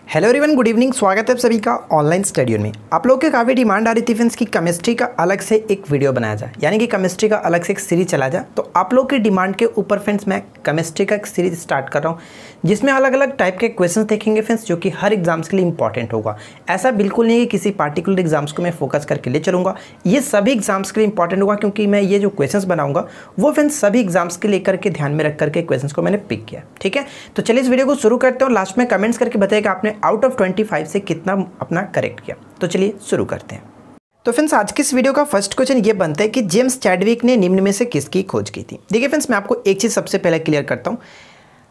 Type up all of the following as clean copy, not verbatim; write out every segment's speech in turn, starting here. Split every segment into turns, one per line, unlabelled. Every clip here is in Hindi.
Hello everyone, good evening. स्वागत है आप सभी का ऑनलाइन स्टडी में। आप लोग के काफ़ी डिमांड आ रही थी फ्रेंड्स कि केमिस्ट्री का अलग से एक वीडियो बनाया जाए, यानी कि केमिस्ट्री का अलग से एक सीरीज चला जाए। तो आप लोग की डिमांड के ऊपर फ्रेंड्स मैं केमिस्ट्री का एक सीरीज स्टार्ट कर रहा हूँ, जिसमें अलग अलग टाइप के क्वेश्चन देखेंगे फ्रेंड्स, जो कि हर एग्जाम्स के लिए इंपॉर्टेंट होगा। ऐसा बिल्कुल नहीं है कि किसी पार्टिकुलर एग्जाम्स को मैं फोकस करके ले चलूँगा, ये सभी एग्जाम्स के लिए इंपॉर्टेंट होगा, क्योंकि मैं ये जो क्वेश्चन बनाऊँगा वो फ्रेंड्स सभी एग्जाम्स के लेकर के ध्यान में रख करके क्वेश्चन को मैंने पिक किया। ठीक है, तो चलिए इस वीडियो को शुरू करते हैं और लास्ट में कमेंट्स करके बताइएगा आपने आउट ऑफ 25 से कितना अपना करेक्ट किया। तो चलिए शुरू करते हैं। तो फ्रेंड्स आज की इस वीडियो का फर्स्ट क्वेश्चन ये बनता है कि जेम्स चैडविक ने निम्न में से किसकी खोज की थी। देखिए फ्रेंड्स, मैं आपको एक चीज़ सबसे पहले क्लियर करता हूँ।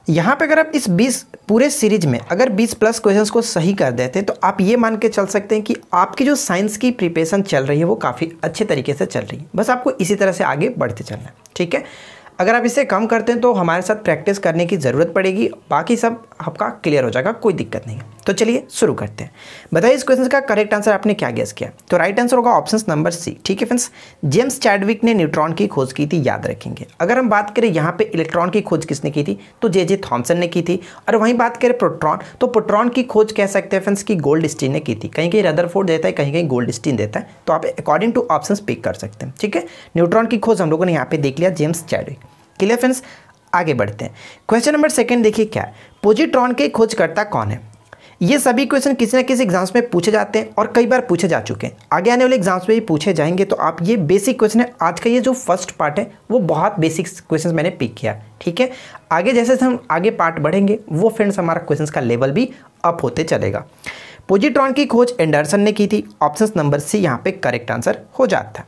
यहाँ पे अगर आप इस 20 पूरे सीरीज में अगर 20 प्लस क्वेश्चंस को सही कर देते हैं तो आप ये मान के चल सकते हैं कि आपकी जो साइंस की प्रिपरेशन चल रही है वो काफ़ी अच्छे तरीके से चल रही है। बस आपको इसी तरह से आगे बढ़ते चलना है। ठीक है, अगर आप इसे कम करते हैं तो हमारे साथ प्रैक्टिस करने की ज़रूरत पड़ेगी, बाकी सब आपका क्लियर हो जाएगा, कोई दिक्कत नहीं है। तो चलिए शुरू करते हैं। बताइए इस क्वेश्चन का करेक्ट आंसर आपने क्या गेस किया। तो राइट आंसर होगा ऑप्शन नंबर सी। ठीक है फ्रेंड्स, जेम्स चैडविक ने न्यूट्रॉन की खोज की थी, याद रखेंगे। अगर हम बात करें यहाँ पे इलेक्ट्रॉन की खोज किसने की थी, तो जे थॉमसन ने की थी। और वहीं बात करें प्रोटॉन, तो प्रोटॉन की खोज कह सकते हैं फ्रेंड्स की गोल्डस्टीन ने की थी। कहीं कहीं रदरफोर्ड देता है, कहीं कहीं गोल्डस्टीन देता है, तो आप अकॉर्डिंग टू ऑप्शन पिक कर सकते हैं। ठीक है, न्यूट्रॉन की खोज हम लोगों ने यहाँ पे देख लिया, जेम्स चैडविक। क्लियर फ्रेंड्स, आगे बढ़ते हैं। क्वेश्चन नंबर सेकंड देखिए क्या है, पोजिट्रॉन के खोजकर्ता कौन है। ये सभी क्वेश्चन किसी न किसी एग्जाम्स में पूछे जाते हैं और कई बार पूछे जा चुके हैं, आगे आने वाले एग्जाम्स में भी पूछे जाएंगे। तो आप ये बेसिक क्वेश्चन है, आज का ये जो फर्स्ट पार्ट है वो बहुत बेसिक क्वेश्चन मैंने पिक किया। ठीक है, आगे जैसे हम आगे पार्ट बढ़ेंगे वो फ्रेंड्स हमारा क्वेश्चन का लेवल भी अप होते चलेगा। पोजिट्रॉन की खोज एंडरसन ने की थी, ऑप्शन नंबर सी यहाँ पे करेक्ट आंसर हो जाता है।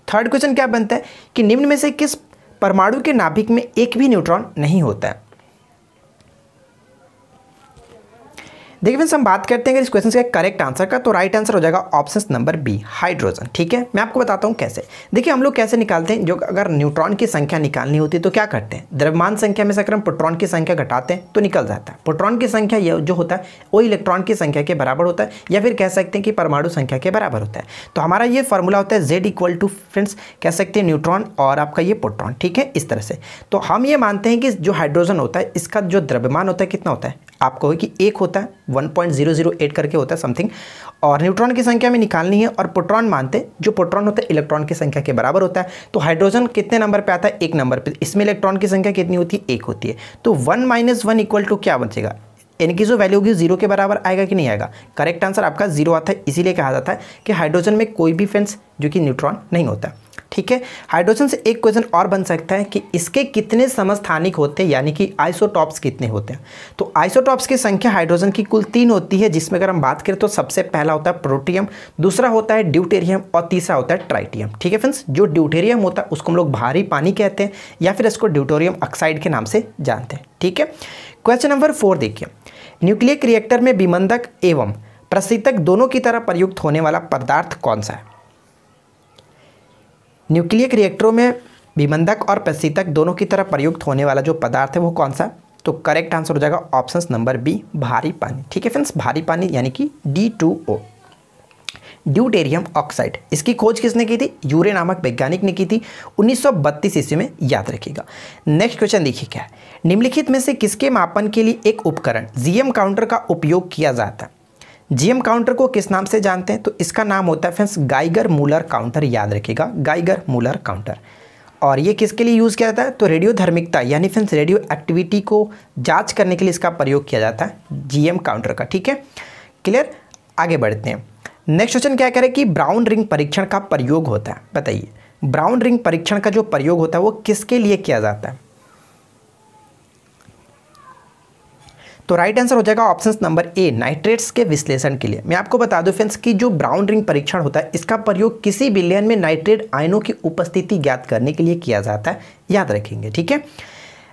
थर्ड क्वेश्चन क्या बनता है कि निम्न में से किस परमाणु के नाभिक में एक भी न्यूट्रॉन नहीं होता है। देखिए फ्रेंड्स, हम बात करते हैं अगर इस क्वेश्चन का करेक्ट आंसर का, तो राइट आंसर हो जाएगा ऑप्शन नंबर बी, हाइड्रोजन। ठीक है, मैं आपको बताता हूं कैसे। देखिए हम लोग कैसे निकालते हैं, जो अगर न्यूट्रॉन की संख्या निकालनी होती है तो क्या करते हैं, द्रव्यमान संख्या में से अगर हम प्रोटॉन की संख्या घटाते हैं तो निकल जाता है। प्रोटॉन की संख्या ये जो होता है वो इलेक्ट्रॉन की संख्या के बराबर होता है, या फिर कह सकते हैं कि परमाणु संख्या के बराबर होता है। तो हमारा ये फॉर्मूला होता है Z इक्वल टू फ्रेंड्स कह सकते हैं न्यूट्रॉन और आपका ये प्रोटॉन। ठीक है, इस तरह से। तो हम ये मानते हैं कि जो हाइड्रोजन होता है इसका जो द्रव्यमान होता है कितना होता है, आपको कि एक होता है 1.008 करके होता है समथिंग, और न्यूट्रॉन की संख्या में निकालनी है। और प्रोटॉन मानते हैं, जो प्रोटॉन होता है इलेक्ट्रॉन की संख्या के बराबर होता है। तो हाइड्रोजन कितने नंबर पे आता है, एक नंबर पे। इसमें इलेक्ट्रॉन की संख्या कितनी होती है, एक होती है। तो 1 - 1 इक्वल टू क्या बचेगा, इनकी जो वैल्यू होगी 0 के बराबर आएगा कि नहीं आएगा। करेक्ट आंसर आपका 0 आता है। इसीलिए कहा जाता है कि हाइड्रोजन में कोई भी फ्रेंड्स जो कि न्यूट्रॉन नहीं होता। ठीक है, हाइड्रोजन से एक क्वेश्चन और बन सकता है कि इसके कितने समस्थानिक होते हैं, यानी कि आइसोटॉप्स कितने होते हैं। तो आइसोटॉप्स की संख्या हाइड्रोजन की कुल 3 होती है, जिसमें अगर हम बात करें तो सबसे पहला होता है प्रोटियम, दूसरा होता है ड्यूटेरियम और तीसरा होता है ट्राइटियम। ठीक है फ्रेंड्स, जो ड्यूटेरियम होता है उसको हम लोग भारी पानी कहते हैं, या फिर इसको ड्यूटेरियम ऑक्साइड के नाम से जानते हैं। ठीक है, क्वेश्चन नंबर 4 देखिए, न्यूक्लियक रिएक्टर में विमंदक एवं प्रशीतक दोनों की तरह प्रयुक्त होने वाला पदार्थ कौन सा है। न्यूक्लियक रिएक्टरों में विमंदक और प्रशीतक दोनों की तरह प्रयुक्त होने वाला जो पदार्थ है वो कौन सा, तो करेक्ट आंसर हो जाएगा ऑप्शन नंबर बी, भारी पानी। ठीक है फ्रेंड्स, भारी पानी यानी कि D2O, ड्यूटेरियम ऑक्साइड। इसकी खोज किसने की थी, यूरे नामक वैज्ञानिक ने की थी 1932 ईस्वी में, याद रखिएगा। नेक्स्ट क्वेश्चन देखिए क्या है, निम्नलिखित में से किसके मापन के लिए एक उपकरण GM काउंटर का उपयोग किया जाता है। GM काउंटर को किस नाम से जानते हैं, तो इसका नाम होता है फ्रेंड्स गाइगर मूलर काउंटर, याद रखिएगा, गाइगर मूलर काउंटर। और ये किसके लिए यूज़ किया जाता है, तो रेडियो धर्मिकता यानी फ्रेंड्स रेडियो एक्टिविटी को जांच करने के लिए इसका प्रयोग किया जाता है GM काउंटर का। ठीक है, क्लियर, आगे बढ़ते हैं। नेक्स्ट क्वेश्चन क्या कह रहा है कि ब्राउन रिंग परीक्षण का प्रयोग होता है। बताइए ब्राउन रिंग परीक्षण का जो प्रयोग होता है वो किसके लिए किया जाता है। तो राइट आंसर हो जाएगा ऑप्शन नंबर ए, नाइट्रेट्स के विश्लेषण के लिए। मैं आपको बता दूं फ्रेंड्स कि जो ब्राउन रिंग परीक्षण होता है इसका प्रयोग किसी विलयन में नाइट्रेट आयनों की उपस्थिति ज्ञात करने के लिए किया जाता है, याद रखेंगे। ठीक है,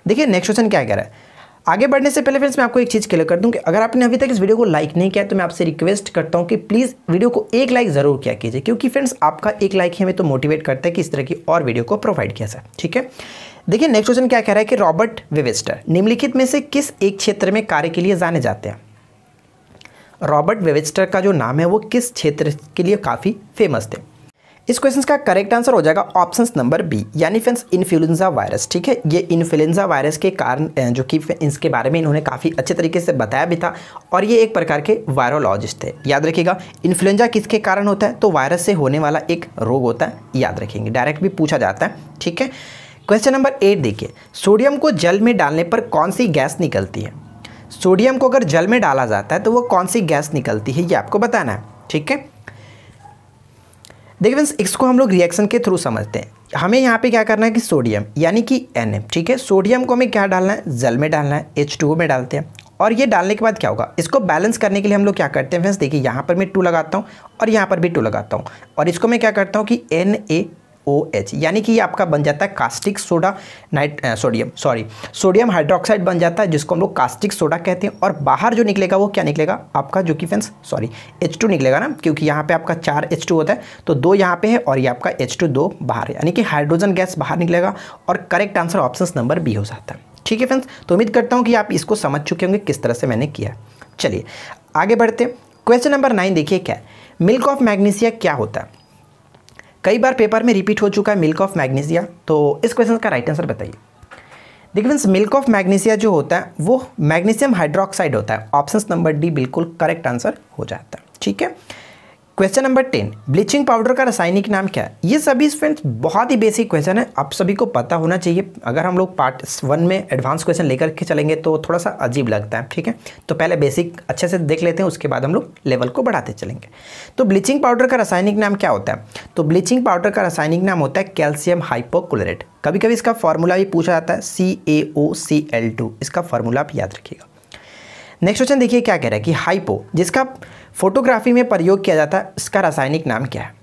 देखिए नेक्स्ट क्वेश्चन क्या कह रहा है। आगे बढ़ने से पहले फ्रेंड्स मैं आपको एक चीज़ क्लियर कर दूं कि अगर आपने अभी तक इस वीडियो को लाइक नहीं किया तो मैं आपसे रिक्वेस्ट करता हूं कि प्लीज़ वीडियो को एक लाइक ज़रूर किया कीजिए, क्योंकि फ्रेंड्स आपका एक लाइक ही हमें तो मोटिवेट करता है कि इस तरह की और वीडियो को प्रोवाइड किया जाए। ठीक है, देखिए नेक्स्ट क्वेश्चन क्या कह रहा है कि रॉबर्ट वेबस्टर निम्नलिखित में से किस एक क्षेत्र में कार्य के लिए जाने जाते हैं। रॉबर्ट वेबस्टर का जो नाम है वो किस क्षेत्र के लिए काफ़ी फेमस थे। इस क्वेश्चन का करेक्ट आंसर हो जाएगा ऑप्शन नंबर बी, यानी फ्रेंड्स इन्फ्लुएंजा वायरस। ठीक है, ये इन्फ्लुएंजा वायरस के कारण जो कि इसके बारे में इन्होंने काफ़ी अच्छे तरीके से बताया भी था, और ये एक प्रकार के वायरोलॉजिस्ट थे। याद रखिएगा, इन्फ्लुएंजा किसके कारण होता है, तो वायरस से होने वाला एक रोग होता है, याद रखेंगे, डायरेक्ट भी पूछा जाता है। ठीक है, क्वेश्चन नंबर 8 देखिए, सोडियम को जल में डालने पर कौन सी गैस निकलती है। सोडियम को अगर जल में डाला जाता है तो वो कौन सी गैस निकलती है, ये आपको बताना है। ठीक है, देखिए फ्रेंड्स, इसको हम लोग रिएक्शन के थ्रू समझते हैं। हमें यहाँ पे क्या करना है कि सोडियम यानी कि Na, ठीक है, सोडियम को हमें क्या डालना है, जल में डालना है, H2O में डालते हैं, और ये डालने के बाद क्या होगा, इसको बैलेंस करने के लिए हम लोग क्या करते हैं फ्रेंड्स, देखिए यहाँ पर मैं 2 लगाता हूँ और यहाँ पर भी 2 लगाता हूँ, और इसको मैं क्या करता हूँ कि NaOH, यानी कि ये आपका बन जाता है कास्टिक सोडा सोडियम हाइड्रोक्साइड बन जाता है, जिसको हम लोग कास्टिक सोडा कहते हैं। और बाहर जो निकलेगा वो क्या निकलेगा आपका, जो कि फ्रेंड्स H2 निकलेगा ना, क्योंकि यहाँ पे आपका 4 H2 होता है, तो 2 यहाँ पे है और ये आपका H2 2 बाहर है, यानी कि हाइड्रोजन गैस बाहर निकलेगा, और correct answer option number B हो जाता है। ठीक है फ्रेंड्स, तो उम्मीद करता हूँ कि आप इसको समझ चुके होंगे किस तरह से मैंने किया। चलिए आगे बढ़ते हैं। क्वेश्चन नंबर 9 देखिए क्या है, मिल्क ऑफ मैग्नीशिया क्या होता है। कई बार पेपर में रिपीट हो चुका है मिल्क ऑफ मैग्नीशिया, तो इस क्वेश्चन का राइट आंसर बताइए। देखिए फ्रेंड्स, मिल्क ऑफ मैग्नीशिया जो होता है वो मैग्नीशियम हाइड्रोक्साइड होता है, ऑप्शन नंबर डी बिल्कुल करेक्ट आंसर हो जाता है। ठीक है, क्वेश्चन नंबर 10, ब्लीचिंग पाउडर का रासायनिक नाम क्या है। ये सभी फ्रेंड्स बहुत ही बेसिक क्वेश्चन है, आप सभी को पता होना चाहिए। अगर हम लोग पार्ट 1 में एडवांस क्वेश्चन लेकर के चलेंगे तो थोड़ा सा अजीब लगता है। ठीक है, तो पहले बेसिक अच्छे से देख लेते हैं, उसके बाद हम लोग लेवल को बढ़ाते चलेंगे। तो ब्लीचिंग पाउडर का रासायनिक नाम क्या होता है, तो ब्लीचिंग पाउडर का रासायनिक नाम होता है कैल्शियम हाइपोक्लोराइड। कभी कभी इसका फॉर्मूला भी पूछा जाता है, CaOCl2, इसका फॉर्मूला आप याद रखिएगा। नेक्स्ट क्वेश्चन देखिए क्या कह रहा है कि हाइपो, जिसका फोटोग्राफी में प्रयोग किया जाता है, इसका रासायनिक नाम क्या है।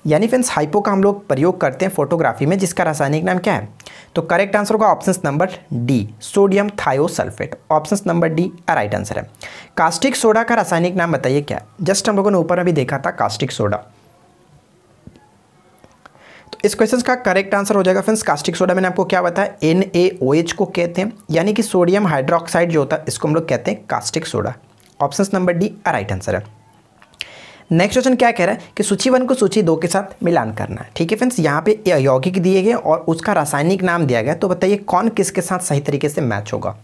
यानी फ्रेंड्स हाइपो का हम लोग प्रयोग करते हैं फोटोग्राफी में, जिसका रासायनिक नाम क्या है, तो करेक्ट आंसर होगा option number D, sodium thiosulphate. Option number D right answer है। कास्टिक सोडा का रासायनिक नाम बताइए क्या है। जस्ट हम लोगों ने ऊपर में भी देखा था कास्टिक सोडा, तो इस क्वेश्चन का करेक्ट आंसर हो जाएगा फ्रेंड्स कास्टिक सोडा। मैंने आपको क्या बताया, NaOH को कहते हैं, यानी कि सोडियम हाइड्रोक्साइड जो होता है इसको हम लोग कहते हैं caustic soda. Option number D right answer है। नेक्स्ट क्वेश्चन क्या कह रहा है कि सूची 1 को सूची 2 के साथ मिलान करना है। ठीक है फ्रेंड्स, यहाँ पे यौगिक दिए गए और उसका रासायनिक नाम दिया गया, तो बताइए कौन किसके साथ सही तरीके से मैच होगा।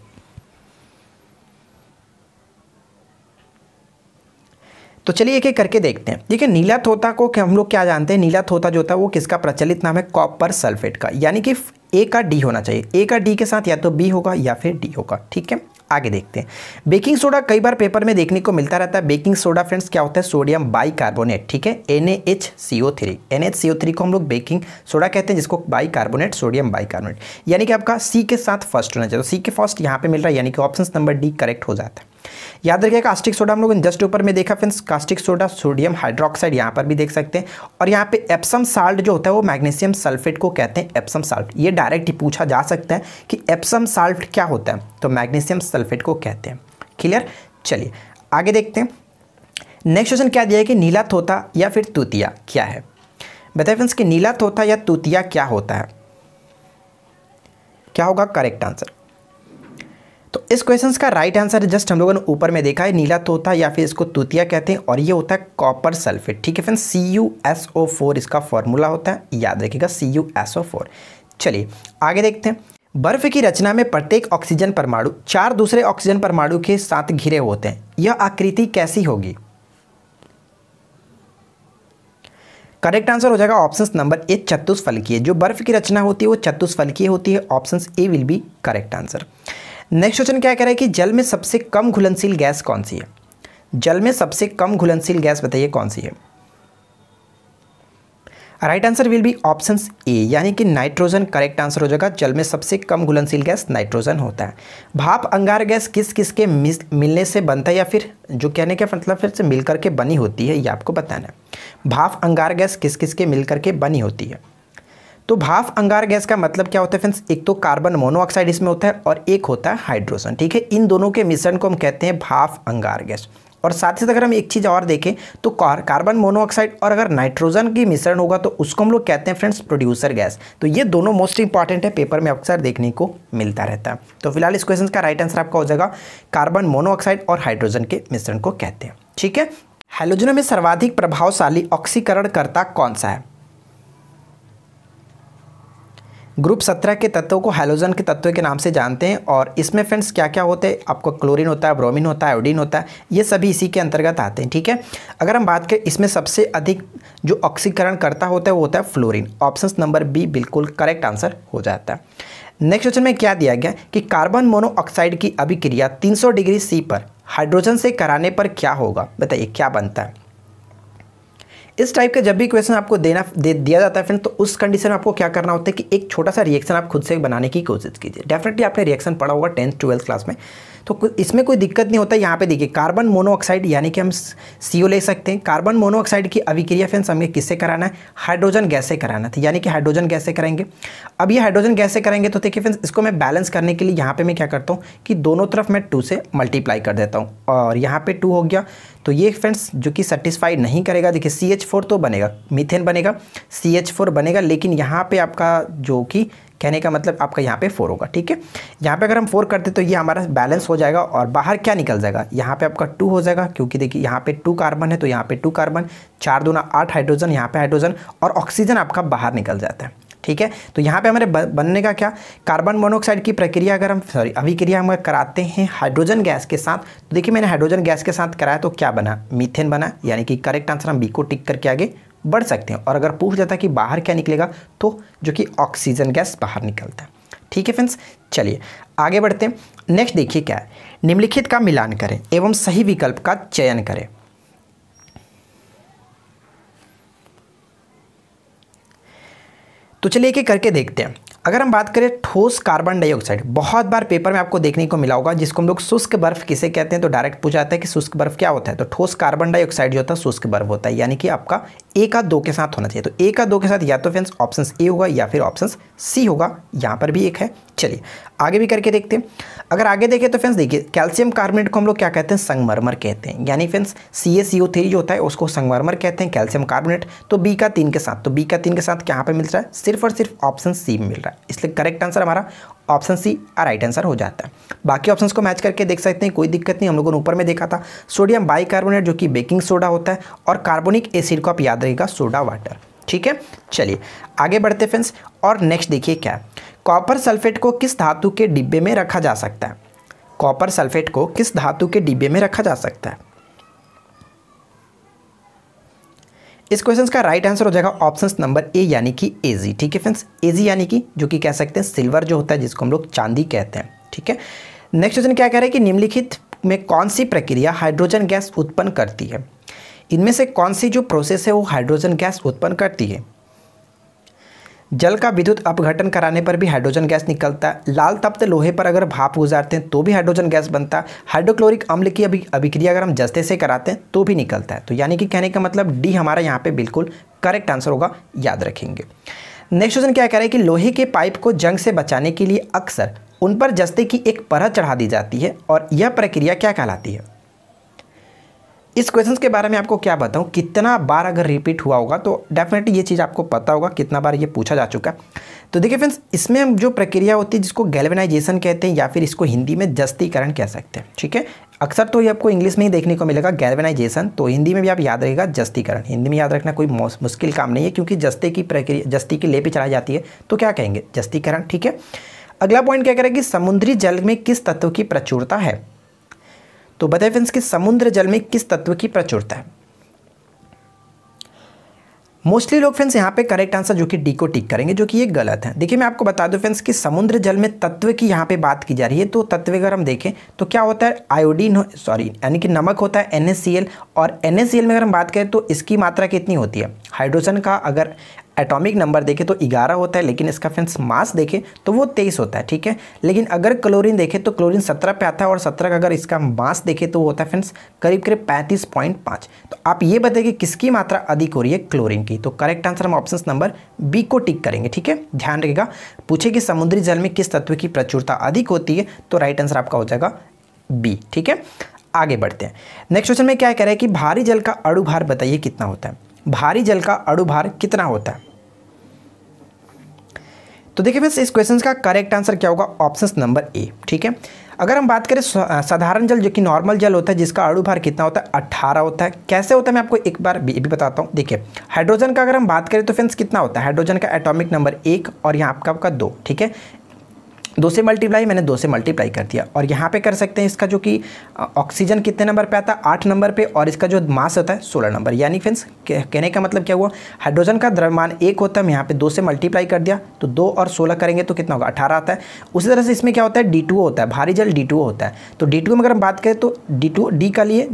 तो चलिए एक एक करके देखते हैं। देखिए नीला तोता को हम लोग क्या जानते हैं, नीला तोता जो होता है वो किसका प्रचलित नाम है, कॉपर सल्फेट का, यानी कि ए का डी होना चाहिए। ए का डी के साथ या तो बी होगा या फिर डी होगा। ठीक है, आगे देखते हैं। बेकिंग सोडा कई बार पेपर में देखने को मिलता रहता है। बेकिंग सोडा फ्रेंड्स क्या होता है, सोडियम बाइकार्बोनेट। ठीक है, NaHCO3, NaHCO3 को हम लोग बेकिंग सोडा कहते हैं, जिसको बाइकार्बोनेट, सोडियम बाइकार्बोनेट, यानी कि आपका सी के साथ फर्स्ट होना चाहिए। तो सी के फर्स्ट यहाँ पे मिल रहा है, यानी कि ऑप्शन नंबर डी करेक्ट हो जाता है। याद रखिएगा कास्टिक सोडा हम लोग जस्ट ऊपर में देखा friends, caustic soda sodium hydroxide यहाँ पर भी देख सकते हैं, और यहाँ पे एप्सम साल्ट जो होता है वो मैग्नीशियम सल्फेट को कहते हैं एप्सम साल्ट। ये डायरेक्ट ही पूछा जा सकता है कि एप्सम साल्ट क्या होता है, तो मैग्नीशियम सल्फेट को कहते हैं। क्लियर, चलिए आगे देखते हैं। नेक्स्ट क्वेश्चन क्या दिया है कि नीला तोता या फिर तूतिया क्या है। बताइए फ्रेंड्स कि नीला तोता या तूतिया क्या होता है, क्या होगा करेक्ट आंसर। तो इस क्वेश्चन का राइट आंसर जस्ट हम लोगों ने ऊपर में देखा है, नीला तोता या फिर इसको तूतिया कहते हैं, और ये होता है कॉपर सल्फेट। ठीक है फ्रेंड्स, CuSO4 इसका फॉर्मूला होता है, याद रखिएगा CuSO4। चलिए आगे देखते हैं। बर्फ की रचना में प्रत्येक ऑक्सीजन परमाणु 4 दूसरे ऑक्सीजन परमाणु के साथ घिरे होते हैं, यह आकृति कैसी होगी। करेक्ट आंसर हो जाएगा ऑप्शन नंबर ए, चतुष्फलकीय। जो बर्फ की रचना होती है वो चतुष्फलकीय होती है, option A will be correct answer. Next question क्या कह रहा है कि जल में सबसे कम घुलनशील गैस कौन सी है। जल में सबसे कम घुलनशील गैस बताइए कौन सी है। Right answer will be option A, यानी कि नाइट्रोजन करेक्ट आंसर हो जाएगा। जल में सबसे कम घुलनशील गैस नाइट्रोजन होता है। भाप अंगार गैस किस किस के मिलने से बनता है, या फिर जो कहने का मतलब फिर से मिलकर के बनी होती है, ये आपको बताना है। भाप अंगार गैस किस किस के मिलकर के बनी होती है। तो भाप अंगार गैस का मतलब क्या होता है फ्रेंड्स, एक तो कार्बन मोनोऑक्साइड इसमें होता है और एक होता है हाइड्रोजन। ठीक है, इन दोनों के मिश्रण को हम कहते हैं भाप अंगार गैस। और साथ ही साथ अगर हम एक चीज़ और देखें तो कार्बन मोनोऑक्साइड और अगर नाइट्रोजन की मिश्रण होगा तो उसको हम लोग कहते हैं फ्रेंड्स प्रोड्यूसर गैस। तो ये दोनों मोस्ट इंपॉर्टेंट है, पेपर में अक्सर देखने को मिलता रहता है। तो फिलहाल इस क्वेश्चन का राइट आंसर आपका हो जाएगा कार्बन मोनोऑक्साइड और हाइड्रोजन के मिश्रण को कहते हैं। ठीक है, हैलोजनों में सर्वाधिक प्रभावशाली ऑक्सीकरणकर्ता कौन सा है? ग्रुप 17 के तत्वों को हैलोजन के तत्वों के नाम से जानते हैं और इसमें फ्रेंड्स क्या क्या होते हैं, आपको क्लोरीन होता है, ब्रोमीन होता है, आयोडीन होता है, ये सभी इसी के अंतर्गत आते हैं। ठीक है, अगर हम बात करें इसमें सबसे अधिक जो ऑक्सीकरण करता होता है वो होता है फ्लोरीन। ऑप्शन नंबर बी बिल्कुल करेक्ट आंसर हो जाता है। नेक्स्ट क्वेश्चन में क्या दिया गया कि कार्बन मोनोऑक्साइड की अभिक्रिया 300 डिग्री सी पर हाइड्रोजन से कराने पर क्या होगा? बताइए क्या बनता है? इस टाइप का जब भी क्वेश्चन आपको दिया जाता है फ्रेंड, तो उस कंडीशन में आपको क्या करना होता है कि एक छोटा सा रिएक्शन आप खुद से बनाने की कोशिश कीजिए। डेफिनेटली आपने रिएक्शन पढ़ा होगा 10th 12th क्लास में, तो इसमें कोई दिक्कत नहीं होता। यहाँ पे देखिए कार्बन मोनोऑक्साइड यानी कि हम CO ले सकते हैं। कार्बन मोनोऑक्साइड की अभिक्रिया फ्रेंड्स हमें किससे कराना है? हाइड्रोजन गैस से कराना था, यानी कि हाइड्रोजन गैस से करेंगे। अब ये हाइड्रोजन गैस से करेंगे तो देखिए फ्रेंड्स, इसको मैं बैलेंस करने के लिए यहाँ पे मैं क्या करता हूँ कि दोनों तरफ मैं 2 से मल्टीप्लाई कर देता हूँ और यहाँ पे 2 हो गया। तो ये फ्रेंड्स जो कि सेटिस्फाइड नहीं करेगा, देखिए CH4 तो बनेगा, मीथेन बनेगा, CH4 बनेगा, लेकिन यहाँ पे आपका जो कि कहने का मतलब आपका यहाँ पे 4 होगा। ठीक है, यहाँ पे अगर हम 4 करते तो ये हमारा बैलेंस हो जाएगा और बाहर क्या निकल जाएगा? यहाँ पे आपका 2 हो जाएगा, क्योंकि देखिए यहाँ पे 2 कार्बन है तो यहाँ पे 2 कार्बन, 4 दूना 8 हाइड्रोजन, यहाँ पे हाइड्रोजन और ऑक्सीजन आपका बाहर निकल जाता है। ठीक है, तो यहाँ पे हमारे बनने का क्या? कार्बन मोनोऑक्साइड की प्रक्रिया अगर हम अभिक्रिया हम कराते हैं हाइड्रोजन गैस के साथ, तो देखिए मैंने हाइड्रोजन गैस के साथ कराया तो क्या बना? मीथेन बना, यानी कि करेक्ट आंसर हम बी को टिक करके आगे बढ़ सकते हैं। और अगर पूछ जाता कि बाहर क्या निकलेगा, तो जो कि ऑक्सीजन गैस बाहर निकलता है। ठीक है फ्रेंड्स, चलिए आगे बढ़ते हैं। नेक्स्ट देखिए क्या है, निम्नलिखित का मिलान करें एवं सही विकल्प का चयन करें। तो चलिए एक एक करके देखते हैं। अगर हम बात करें ठोस कार्बन डाइऑक्साइड, बहुत बार पेपर में आपको देखने को मिला होगा, जिसको हम लोग शुष्क बर्फ किसे कहते हैं, तो डायरेक्ट पूछा जाता है कि शुष्क बर्फ क्या होता है। तो ठोस कार्बन डाइऑक्साइड जो होता है शुष्क बर्फ होता है, यानी कि आपका 1 का 2 के साथ होना चाहिए। तो 1 का 2 के साथ या तो फ्रेंड्स ऑप्शन ए होगा या फिर ऑप्शन सी होगा, यहाँ पर भी एक है। चलिए आगे भी करके देखते हैं। अगर आगे देखें तो फ्रेंड्स देखिए कैल्शियम कार्बोनेट को हम लोग क्या कहते हैं? संगमरमर कहते हैं, यानी फ्रेंड्स CaCO3 जो होता है उसको संगमरमर कहते हैं, कैल्शियम कार्बोनेट। तो बी का 3 के साथ, तो बी का 3 के साथ कहाँ पे मिल रहा है? सिर्फ और सिर्फ ऑप्शन सी में मिल रहा है, इसलिए करेक्ट आंसर हमारा ऑप्शन सी राइट आंसर हो जाता है। बाकी ऑप्शंस को मैच करके देख सकते हैं, कोई दिक्कत नहीं। हम लोगों ने ऊपर में देखा था सोडियम बाइकार्बोनेट जो कि बेकिंग सोडा होता है, और कार्बोनिक एसिड को आप याद रखिएगा सोडा वाटर। ठीक है, चलिए आगे बढ़ते फ्रेंड्स। और नेक्स्ट देखिए क्या है, कॉपर सल्फेट को किस धातु के डिब्बे में रखा जा सकता है? कॉपर सल्फेट को किस धातु के डिब्बे में रखा जा सकता है? इस क्वेश्चन का राइट आंसर हो जाएगा ऑप्शन नंबर ए, यानी कि Ag। ठीक है फ्रेंड्स, Ag यानी कि जो कि कह सकते हैं सिल्वर जो होता है, जिसको हम लोग चांदी कहते हैं। ठीक है, नेक्स्ट क्वेश्चन क्या कह रहा है कि निम्नलिखित में कौन सी प्रक्रिया हाइड्रोजन गैस उत्पन्न करती है? इनमें से कौन सी जो प्रोसेस है वो हाइड्रोजन गैस उत्पन्न करती है? जल का विद्युत अपघटन कराने पर भी हाइड्रोजन गैस निकलता है। लाल तप्त लोहे पर अगर भाप गुजारते हैं तो भी हाइड्रोजन गैस बनता है। हाइड्रोक्लोरिक अम्ल की अभिक्रिया अगर हम जस्ते से कराते हैं तो भी निकलता है। तो यानी कि कहने का मतलब डी हमारा यहाँ पे बिल्कुल करेक्ट आंसर होगा, याद रखेंगे। नेक्स्ट क्वेश्चन क्या कह रहा है कि लोहे के पाइप को जंग से बचाने के लिए अक्सर उन पर जस्ते की एक परत चढ़ा दी जाती है, और यह प्रक्रिया क्या कहलाती है? इस क्वेश्चन के बारे में आपको क्या बताऊं, कितना बार अगर रिपीट हुआ होगा तो डेफिनेटली ये चीज़ आपको पता होगा, कितना बार ये पूछा जा चुका है। तो देखिए फ्रेंड्स, इसमें हम जो प्रक्रिया होती है जिसको गैल्वेनाइजेशन कहते हैं, या फिर इसको हिंदी में जस्तीकरण कह सकते हैं। ठीक है, अक्सर तो ये आपको इंग्लिश में ही देखने को मिलेगा गैल्वेनाइजेशन, तो हिंदी में भी आप याद रखिएगा जस्तीकरण। हिंदी में याद रखना कोई मुश्किल काम नहीं है, क्योंकि जस्ते की प्रक्रिया जस्ती की लेपी चढ़ाई जाती है तो क्या कहेंगे? जस्तीकरण। ठीक है, अगला पॉइंट क्या करेगा कि समुद्री जल में किस तत्व की प्रचुरता है? तो बताइए फ्रेंड्स कि समुद्र जल में किस तत्व की प्रचुरता है? मोस्टली लोग फ्रेंड्स यहाँ पे करेक्ट आंसर जो कि डी को टिक करेंगे, जो कि ये गलत है। देखिए मैं आपको बता दूं फ्रेंड्स कि समुद्र जल में तत्व की यहाँ पे बात की जा रही है, तो तत्व अगर हम देखें तो क्या होता है? आयोडीन यानी कि नमक होता है NaCl, और NaCl में अगर हम बात करें तो इसकी मात्रा कितनी होती है? हाइड्रोजन का अगर एटॉमिक नंबर देखें तो 11 होता है, लेकिन इसका फ्रेंड्स मास देखें तो वो 23 होता है। ठीक है, लेकिन अगर क्लोरीन देखें तो क्लोरीन 17 पे आता है, और 17 का अगर इसका मास देखें तो वो होता है फ्रेंड्स करीब करीब 35.5। तो आप ये बताइए कि किसकी मात्रा अधिक हो रही है? क्लोरीन की। तो करेक्ट आंसर हम ऑप्शन नंबर बी को टिक करेंगे। ठीक है, ध्यान रखिएगा, पूछे कि समुद्री जल में किस तत्व की प्रचुरता अधिक होती है, तो राइट आंसर आपका हो जाएगा बी। ठीक है, आगे बढ़ते हैं। नेक्स्ट क्वेश्चन में क्या कह रहा है कि भारी जल का अणुभार बताइए कितना होता है? भारी जल का अणुभार कितना होता है? तो देखिए फ्रेंड्स, इस क्वेश्चन का करेक्ट आंसर क्या होगा? Option number A. ठीक है, अगर हम बात करें साधारण जल जो कि नॉर्मल जल होता है जिसका अणुभार कितना होता है 18 होता है। कैसे होता है मैं आपको एक बार भी बताता हूँ। देखिए हाइड्रोजन का अगर हम बात करें तो फ्रेंड्स कितना होता है, हाइड्रोजन का एटॉमिक नंबर 1 और यहाँ आपका 2, ठीक है। 2 से मल्टीप्लाई, मैंने 2 से मल्टीप्लाई कर दिया। और यहाँ पे कर सकते हैं इसका जो कि ऑक्सीजन कितने नंबर पे आता है 8 नंबर पे, और इसका जो मास होता है 16 नंबर। यानी फ्रेंड्स कहने का मतलब क्या हुआ, हाइड्रोजन का द्रव्यमान 1 होता है, हम यहाँ पे 2 से मल्टीप्लाई कर दिया तो 2 और 16 करेंगे तो कितना होगा 18 आता है। उसी तरह से इसमें क्या होता है D2O होता है, भारी जल D2O होता है। तो D2O में अगर हम बात करें तो D का लिए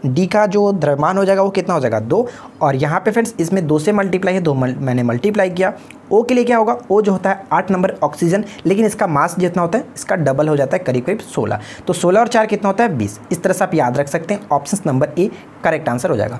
D का जो द्रव्यमान हो जाएगा वो कितना हो जाएगा 2, और यहाँ पे फ्रेंड्स इसमें 2 से मल्टीप्लाई है, 2 मैंने मल्टीप्लाई किया। O के लिए क्या होगा, O जो होता है 8 नंबर ऑक्सीजन, लेकिन इसका मास जितना होता है इसका डबल हो जाता है करीब करीब 16। तो 16 और 4 कितना होता है 20। इस तरह से आप याद रख सकते हैं, option number A correct answer हो जाएगा।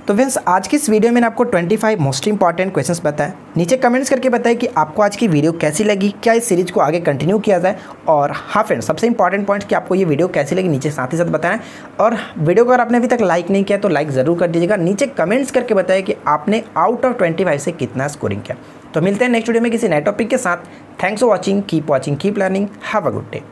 तो फ्रेंड्स आज की इस वीडियो में आपको 25 मोस्ट इंपॉर्टेंट क्वेश्चंस बताएं। नीचे कमेंट्स करके बताएं कि आपको आज की वीडियो कैसी लगी, क्या इस सीरीज को आगे कंटिन्यू किया जाए, और हाँ फ्रेंड्स सबसे इंपॉर्टेंट पॉइंट कि आपको ये वीडियो कैसी लगी नीचे साथ ही साथ बताएं। और वीडियो को अगर आपने अभी तक लाइक नहीं किया तो लाइक ज़रूर कर दीजिएगा। नीचे कमेंट्स करके बताएं कि आपने आउट ऑफ 25 से कितना स्कोरिंग किया। तो मिलते हैं नेक्स्ट वीडियो में किसी नए टॉपिक के साथ। Thanks for watching, keep learning, have a good day.